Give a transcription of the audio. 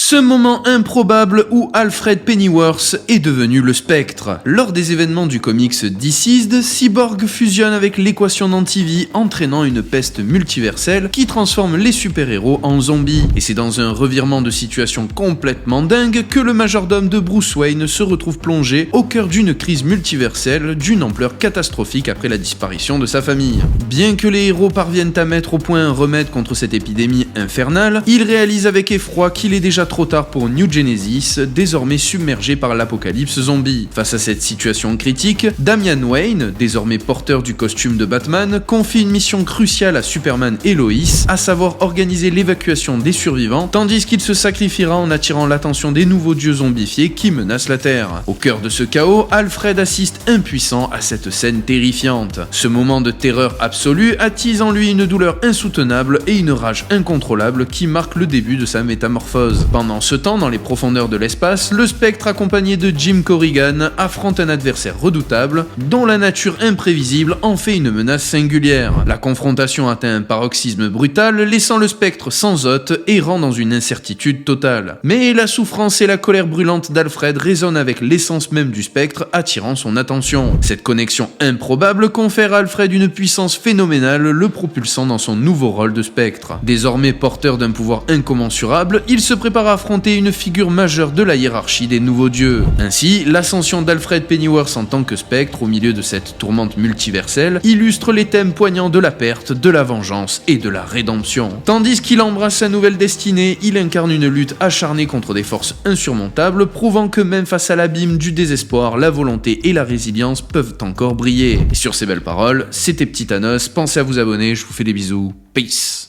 Ce moment improbable où Alfred Pennyworth est devenu le Spectre. Lors des événements du comics Deceased, Cyborg fusionne avec l'équation d'Antivie, entraînant une peste multiverselle qui transforme les super-héros en zombies. Et c'est dans un revirement de situation complètement dingue que le majordome de Bruce Wayne se retrouve plongé au cœur d'une crise multiverselle d'une ampleur catastrophique après la disparition de sa famille. Bien que les héros parviennent à mettre au point un remède contre cette épidémie infernale, ils réalisent avec effroi qu'il est déjà trop tard pour New Genesis, désormais submergé par l'apocalypse zombie. Face à cette situation critique, Damian Wayne, désormais porteur du costume de Batman, confie une mission cruciale à Superman et Lois, à savoir organiser l'évacuation des survivants, tandis qu'il se sacrifiera en attirant l'attention des nouveaux dieux zombifiés qui menacent la Terre. Au cœur de ce chaos, Alfred assiste impuissant à cette scène terrifiante. Ce moment de terreur absolue attise en lui une douleur insoutenable et une rage incontrôlable qui marque le début de sa métamorphose. Pendant ce temps, dans les profondeurs de l'espace, le Spectre accompagné de Jim Corrigan affronte un adversaire redoutable dont la nature imprévisible en fait une menace singulière. La confrontation atteint un paroxysme brutal, laissant le Spectre sans hôte, errant dans une incertitude totale. Mais la souffrance et la colère brûlante d'Alfred résonnent avec l'essence même du Spectre, attirant son attention. Cette connexion improbable confère à Alfred une puissance phénoménale, le propulsant dans son nouveau rôle de Spectre. Désormais porteur d'un pouvoir incommensurable, il se prépare à affronter une figure majeure de la hiérarchie des nouveaux dieux. Ainsi, l'ascension d'Alfred Pennyworth en tant que Spectre au milieu de cette tourmente multiverselle illustre les thèmes poignants de la perte, de la vengeance et de la rédemption. Tandis qu'il embrasse sa nouvelle destinée, il incarne une lutte acharnée contre des forces insurmontables, prouvant que même face à l'abîme du désespoir, la volonté et la résilience peuvent encore briller. Et sur ces belles paroles, c'était Petit Thanos, pensez à vous abonner, je vous fais des bisous, peace.